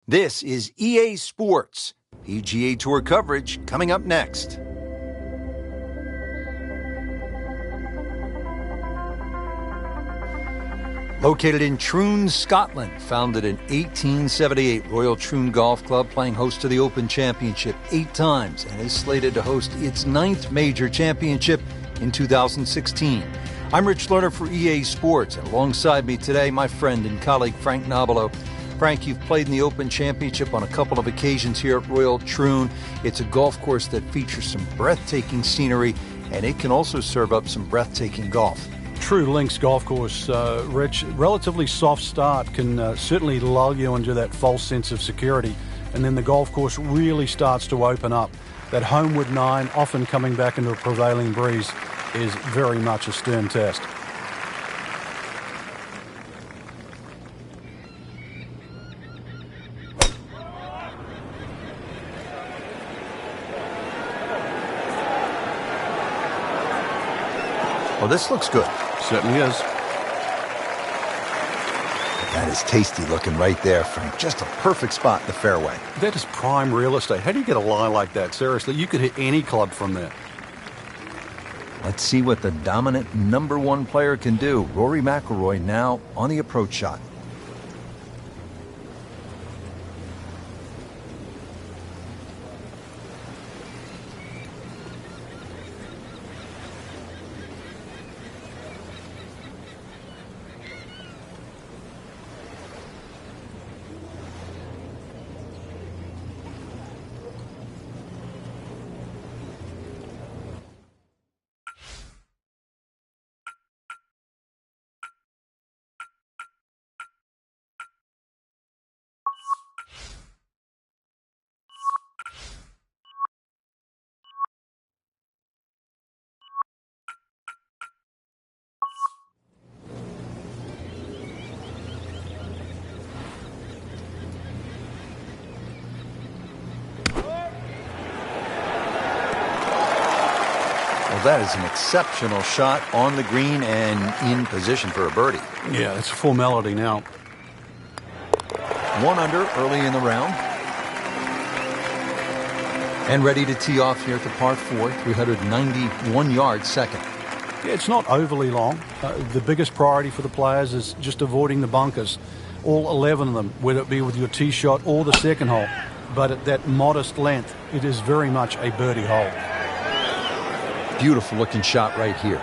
This is EA Sports. PGA Tour coverage coming up next. Located in Troon, Scotland, founded in 1878, Royal Troon Golf Club playing host to the Open Championship 8 times and is slated to host its 9th major championship in 2016. I'm Rich Lerner for EA Sports, and alongside me today, my friend and colleague Frank Nobilo. Frank, you've played in the Open Championship on a couple of occasions here at Royal Troon. It's a golf course that features some breathtaking scenery, and it can also serve up some breathtaking golf. True links golf course, Rich. Relatively soft start can certainly lull you into that false sense of security, and then the golf course really starts to open up. That homeward 9, often coming back into a prevailing breeze, is very much a stern test. Well, this looks good. Certainly is. That is tasty looking right there, Frank. Just a perfect spot in the fairway. That is prime real estate. How do you get a lie like that? Seriously, you could hit any club from there. Let's see what the dominant number 1 player can do. Rory McIlroy now on the approach shot. That is an exceptional shot on the green and in position for a birdie. Yeah, it's a formality now. 1 under early in the round. And ready to tee off here at the par 4, 391 yards second. Yeah, it's not overly long. The biggest priority for the players is just avoiding the bunkers. All 11 of them, whether it be with your tee shot or the second hole. But at that modest length, it is very much a birdie hole. Beautiful looking shot right here.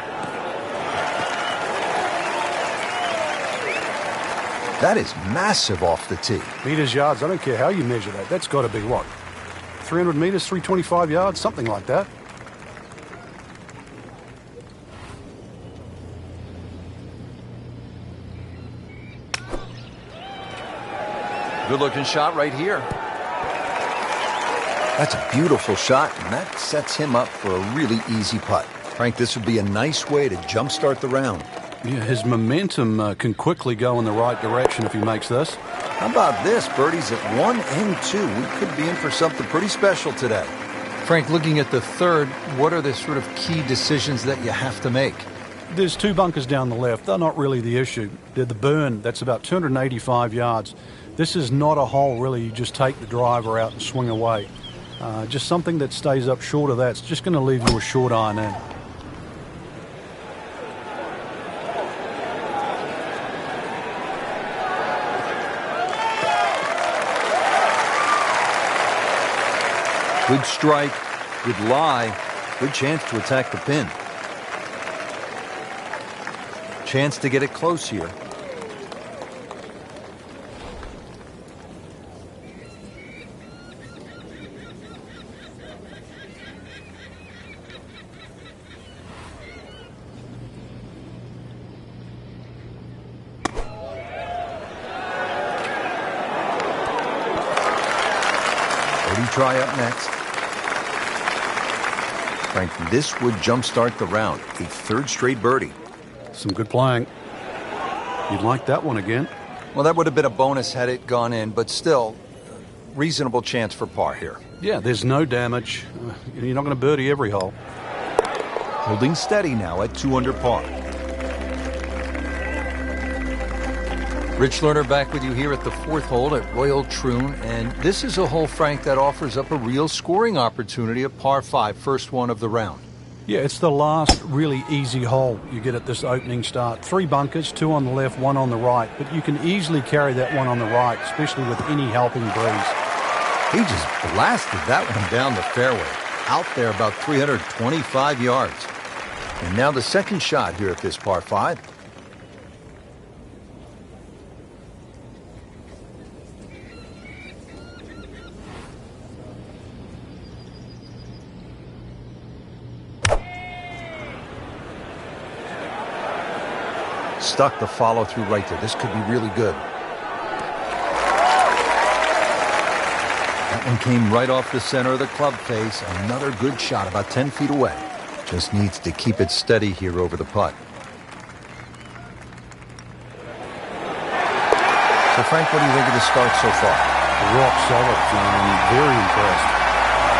That is massive off the tee. Meters, yards, I don't care how you measure that. That's got to be what? 300 meters, 325 yards, something like that. Good looking shot right here. That's a beautiful shot, and that sets him up for a really easy putt. Frank, this would be a nice way to jumpstart the round. Yeah, his momentum can quickly go in the right direction if he makes this. How about this? Birdies at 1 and 2. We could be in for something pretty special today. Frank, looking at the third, what are the sort of key decisions that you have to make? There's 2 bunkers down the left. They're not really the issue. They're the burn. That's about 285 yards. This is not a hole, really. You just take the driver out and swing away. Just something that stays up short of that. It's just going to leave you a short iron in. Good strike, good lie, good chance to attack the pin. Chance to get it close here. Try up next. Frank, this would jumpstart the round. A 3rd straight birdie. Some good playing. You'd like that one again. Well, that would have been a bonus had it gone in, but still, reasonable chance for par here. Yeah, there's no damage. You're not going to birdie every hole. Holding steady now at 2 under par. Rich Lerner back with you here at the fourth hole at Royal Troon, and this is a hole, Frank, that offers up a real scoring opportunity, a par 5, first one of the round. Yeah, it's the last really easy hole you get at this opening start. 3 bunkers, 2 on the left, 1 on the right, but you can easily carry that one on the right, especially with any helping breeze. He just blasted that one down the fairway, out there about 325 yards. And now the second shot here at this par 5. Stuck the follow through right there. This could be really good. That one came right off the center of the club face. Another good shot about 10 feet away. Just needs to keep it steady here over the putt. So Frank, what do you think of the start so far? Rock solid. Very impressed.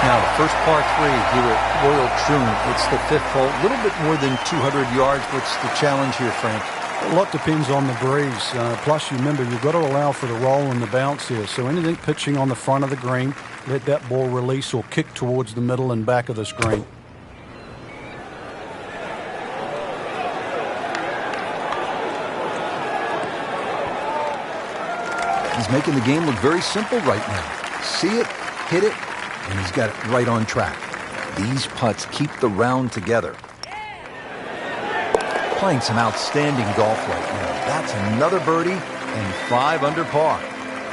Now the first par 3 here at Royal Troon. It's the 5th hole. A little bit more than 200 yards. What's the challenge here, Frank? A lot depends on the breeze. Plus, you remember, you've got to allow for the roll and the bounce here. So anything pitching on the front of the green, let that ball release or kick towards the middle and back of the screen. He's making the game look very simple right now. See it, hit it, and he's got it right on track. These putts keep the round together. Playing some outstanding golf right now. That's another birdie and 5 under par.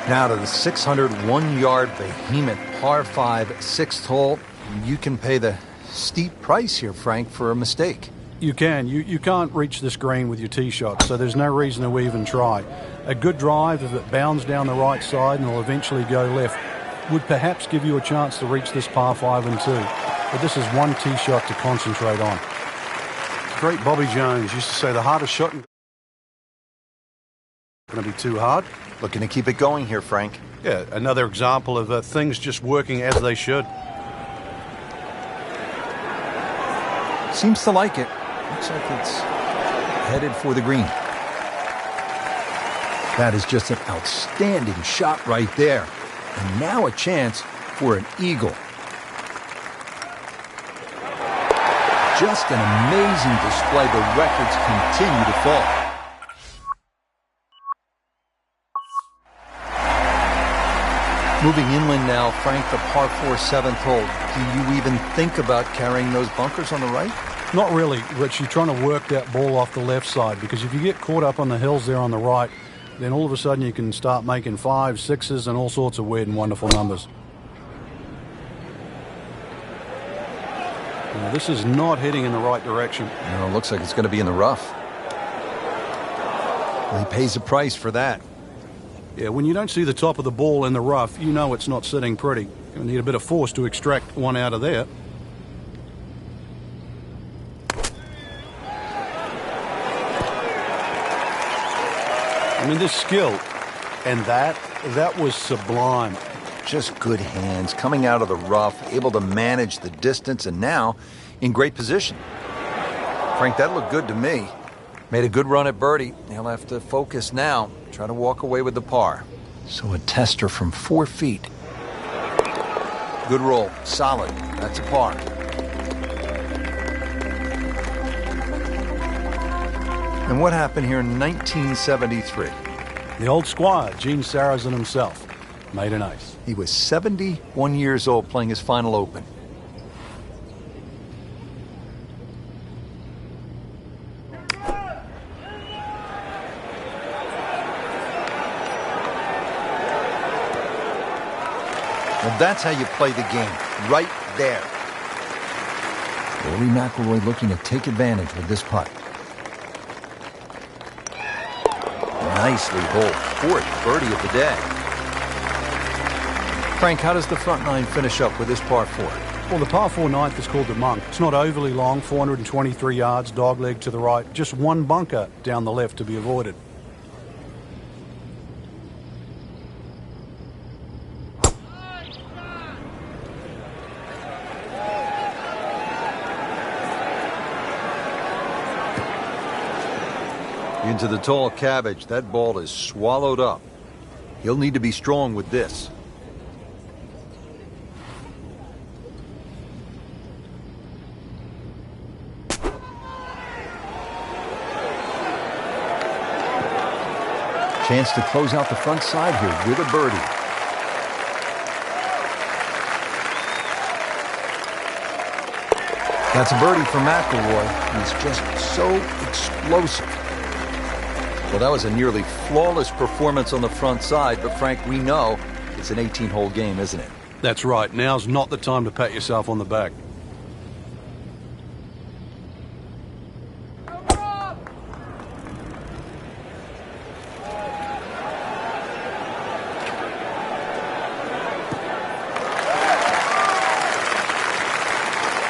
Now to the 601-yard behemoth par 5, 6th hole. You can pay the steep price here, Frank, for a mistake. You can. You can't reach this green with your tee shot, so there's no reason to even try. A good drive, if it bounds down the right side and will eventually go left, would perhaps give you a chance to reach this par 5 and 2. But this is one tee shot to concentrate on. Great Bobby Jones used to say the hardest shot going to be too hard. Looking to keep it going here, Frank. Yeah, another example of things just working as they should. Seems to like it. Looks like it's headed for the green. That is just an outstanding shot right there. And now a chance for an eagle. Just an amazing display. The records continue to fall. Moving inland now, Frank, the par 4 7th hole. Do you even think about carrying those bunkers on the right? Not really, Rich. You're trying to work that ball off the left side, because if you get caught up on the hills there on the right, then all of a sudden you can start making 5s, 6s, and all sorts of weird and wonderful numbers. Now, this is not heading in the right direction. No, it looks like it's going to be in the rough. Well, he pays a price for that. Yeah, when you don't see the top of the ball in the rough, you know it's not sitting pretty. You need a bit of force to extract one out of there. I mean, this skill, and that was sublime. Just good hands, coming out of the rough, able to manage the distance, and now in great position. Frank, that looked good to me. Made a good run at birdie. He'll have to focus now, try to walk away with the par. So a tester from 4 feet. Good roll, solid. That's a par. And what happened here in 1973? The old squire, Gene Sarazen himself, made an ace. He was 71 years old playing his final Open. Well, that's how you play the game, right there. Rory McIlroy looking to take advantage with this putt. Nicely holed, 4th birdie of the day. Frank, how does the front 9 finish up with this par 4? Well, the par 4 ninth is called the Monk. It's not overly long, 423 yards, dogleg to the right. Just one bunker down the left to be avoided. Into the tall cabbage. That ball is swallowed up. He'll need to be strong with this. Chance to close out the front side here with a birdie. That's a birdie for McIlroy. He's just so explosive. Well, that was a nearly flawless performance on the front side, but Frank, we know it's an 18-hole game, isn't it? That's right. Now's not the time to pat yourself on the back.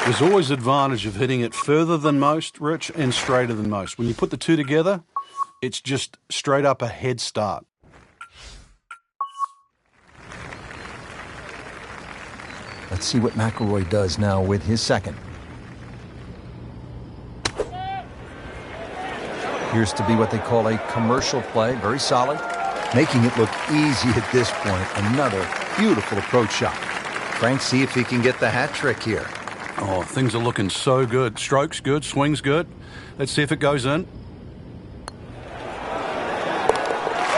There's always advantage of hitting it further than most, Rich, and straighter than most. When you put the two together, it's just straight up a head start. Let's see what McIlroy does now with his second. Appears to be what they call a commercial play. Very solid. Making it look easy at this point. Another beautiful approach shot. Frank, see if he can get the hat trick here. Oh, things are looking so good. Strokes good, swings good. Let's see if it goes in.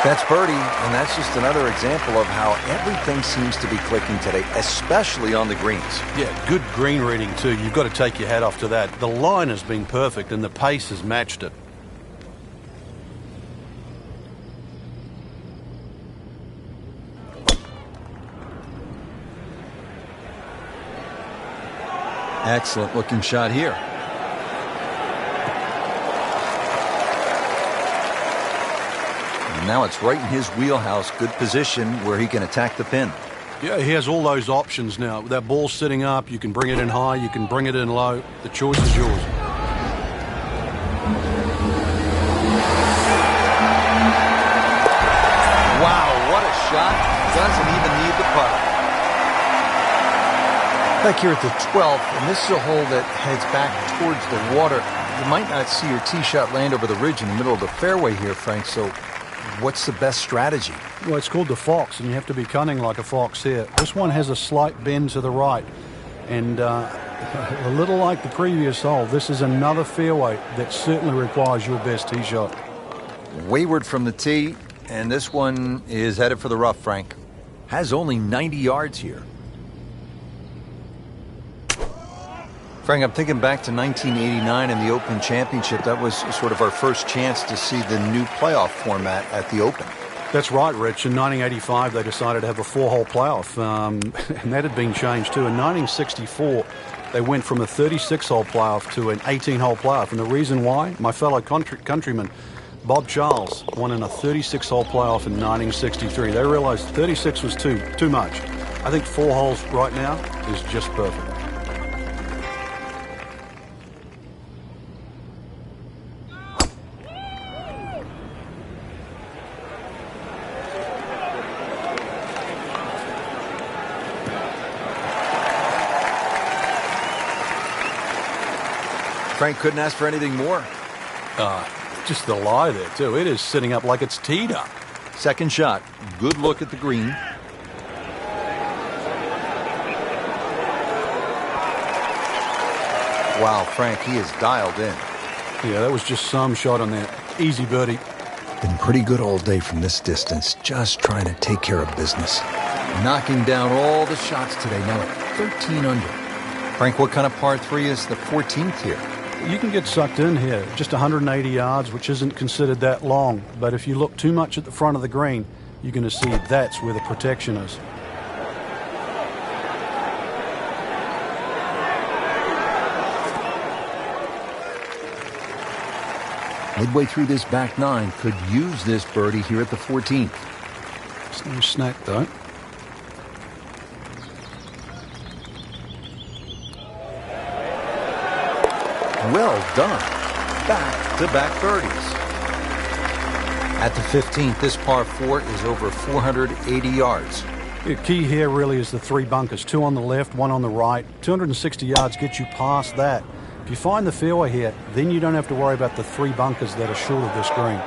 That's birdie, and that's just another example of how everything seems to be clicking today, especially on the greens. Yeah, good green reading too. You've got to take your hat off to that. The line has been perfect and the pace has matched it. Excellent looking shot here. And now it's right in his wheelhouse. Good position where he can attack the pin. Yeah, he has all those options now. With that ball sitting up, you can bring it in high, you can bring it in low. The choice is yours. Wow, what a shot. Doesn't even need the putt. Back here at the 12th, and this is a hole that heads back towards the water. You might not see your tee shot land over the ridge in the middle of the fairway here, Frank, so what's the best strategy? Well, it's called the fox, and you have to be cunning like a fox here. This one has a slight bend to the right, and a little like the previous hole, this is another fairway that certainly requires your best tee shot. Wayward from the tee, and this one is headed for the rough, Frank. Has only 90 yards here. Frank, I'm thinking back to 1989 in the Open Championship. That was sort of our first chance to see the new playoff format at the Open. That's right, Rich. In 1985, they decided to have a 4-hole playoff, and that had been changed too. In 1964, they went from a 36-hole playoff to an 18-hole playoff, and the reason why? My fellow countryman, Bob Charles, won in a 36-hole playoff in 1963. They realized 36 was too much. I think 4 holes right now is just perfect. Frank couldn't ask for anything more. Just the lie there, too. It is sitting up like it's teed up. Second shot. Good look at the green. Wow, Frank, he is dialed in. Yeah, that was just some shot on that. Easy birdie. Been pretty good all day from this distance, just trying to take care of business. Knocking down all the shots today, now at 13 under. Frank, what kind of par 3 is the 14th here? You can get sucked in here. Just 180 yards, which isn't considered that long. But if you look too much at the front of the green, you're going to see that's where the protection is. Midway through this back 9, could use this birdie here at the 14th. It's no snack, though. Well done. Back-to-back birdies. At the 15th, this par 4 is over 480 yards. The key here really is the 3 bunkers, 2 on the left, 1 on the right. 260 yards gets you past that. If you find the fairway here, then you don't have to worry about the 3 bunkers that are short of this green.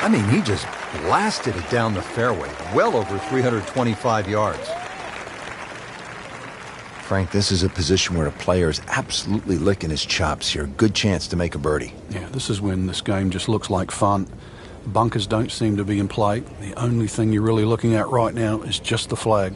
I mean, he just blasted it down the fairway, well over 325 yards. Frank, this is a position where a player is absolutely licking his chops here. Good chance to make a birdie. Yeah, this is when this game just looks like fun. Bunkers don't seem to be in play. The only thing you're really looking at right now is just the flag.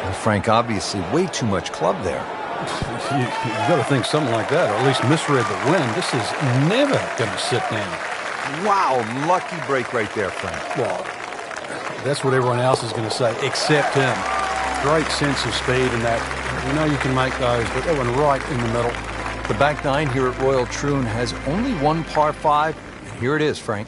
Well, Frank, obviously way too much club there. You've got to think something like that, or at least misread the wind. This is never going to sit down. Wow, lucky break right there, Frank. Well, that's what everyone else is going to say, except him. Great sense of speed in that. You know you can make those, but that one right in the middle. The back nine here at Royal Troon has only one par 5. And here it is, Frank.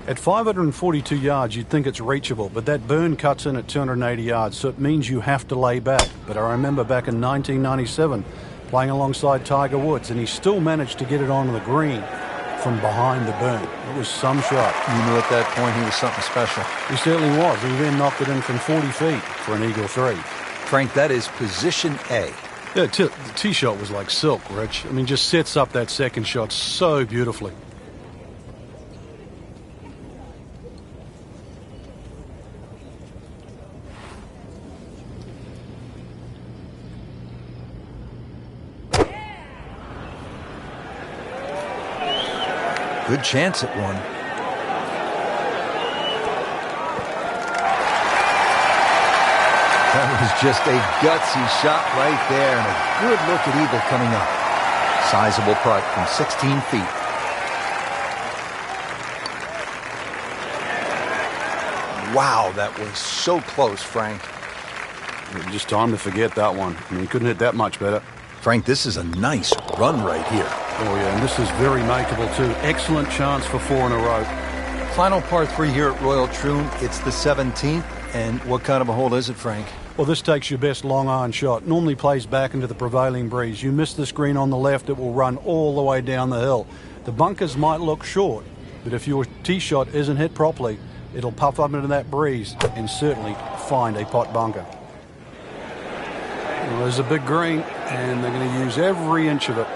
At 542 yards, you'd think it's reachable, but that burn cuts in at 280 yards, so it means you have to lay back. But I remember back in 1997 playing alongside Tiger Woods, and he still managed to get it onto the green from behind the burn. It was some shot. You knew at that point he was something special. He certainly was. He then knocked it in from 40 feet for an eagle 3. Frank, that is position A. Yeah, the tee shot was like silk, Rich. I mean, just sets up that second shot so beautifully. Good chance at one. That was just a gutsy shot right there, and a good look at eagle coming up. Sizable putt from 16 feet. Wow, that was so close, Frank. Just time to forget that one. I mean, he couldn't hit that much better. Frank, this is a nice run right here. Oh, yeah, and this is very makeable, too. Excellent chance for 4 in a row. Final par 3 here at Royal Troon. It's the 17th. And what kind of a hole is it, Frank? Well, this takes your best long iron shot. Normally plays back into the prevailing breeze. You miss this green on the left, it will run all the way down the hill. The bunkers might look short, but if your tee shot isn't hit properly, it'll puff up into that breeze and certainly find a pot bunker. Well, there's a big green, and they're going to use every inch of it.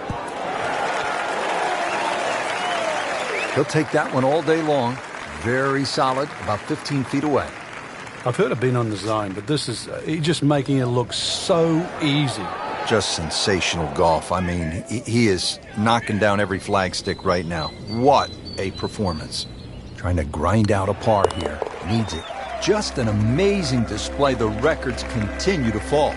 He'll take that one all day long. Very solid, about 15 feet away. I've heard of being on the zone, but this is he's just making it look so easy. Just sensational golf. I mean, he is knocking down every flagstick right now. What a performance. Trying to grind out a par here. Needs it. Just an amazing display. The records continue to fall.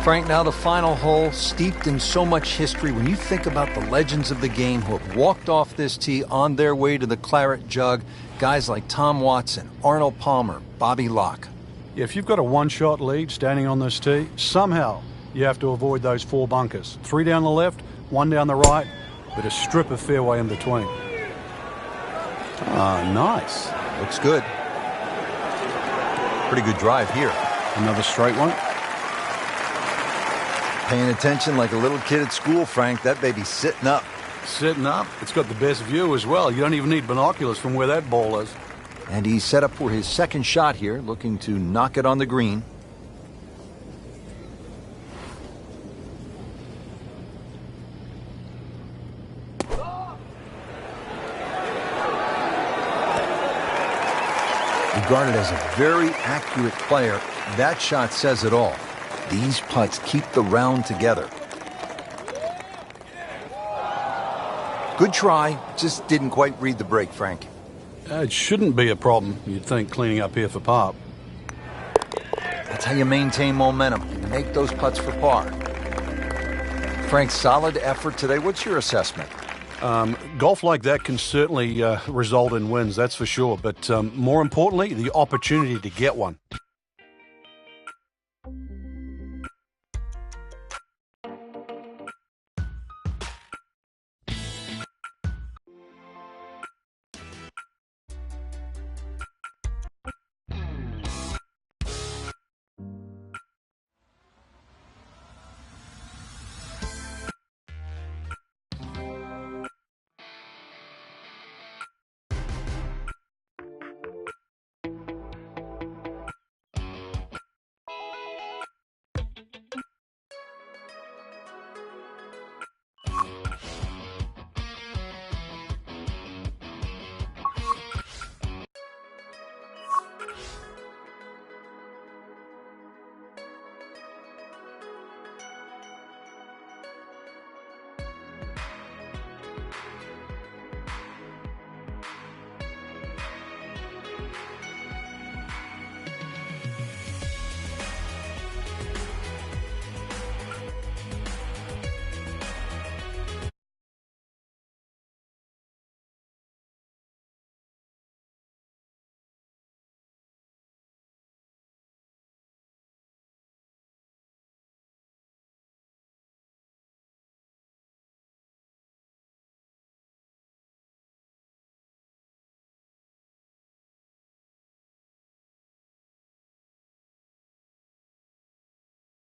Frank, now the final hole, steeped in so much history. When you think about the legends of the game who have walked off this tee on their way to the claret jug, guys like Tom Watson, Arnold Palmer, Bobby Locke. Yeah, if you've got a one-shot lead standing on this tee, somehow you have to avoid those 4 bunkers. 3 down the left, 1 down the right, with a strip of fairway in between. Ah, nice. Looks good. Pretty good drive here. Another straight one. Paying attention like a little kid at school, Frank. That baby's sitting up. Sitting up. It's got the best view as well. You don't even need binoculars from where that ball is. And he's set up for his second shot here, looking to knock it on the green. Regarded as a very accurate player, that shot says it all. These putts keep the round together. Good try, just didn't quite read the break, Frank. It shouldn't be a problem, you'd think, cleaning up here for par. That's how you maintain momentum. You make those putts for par. Frank, solid effort today. What's your assessment? Golf like that can certainly result in wins, that's for sure. But more importantly, the opportunity to get one.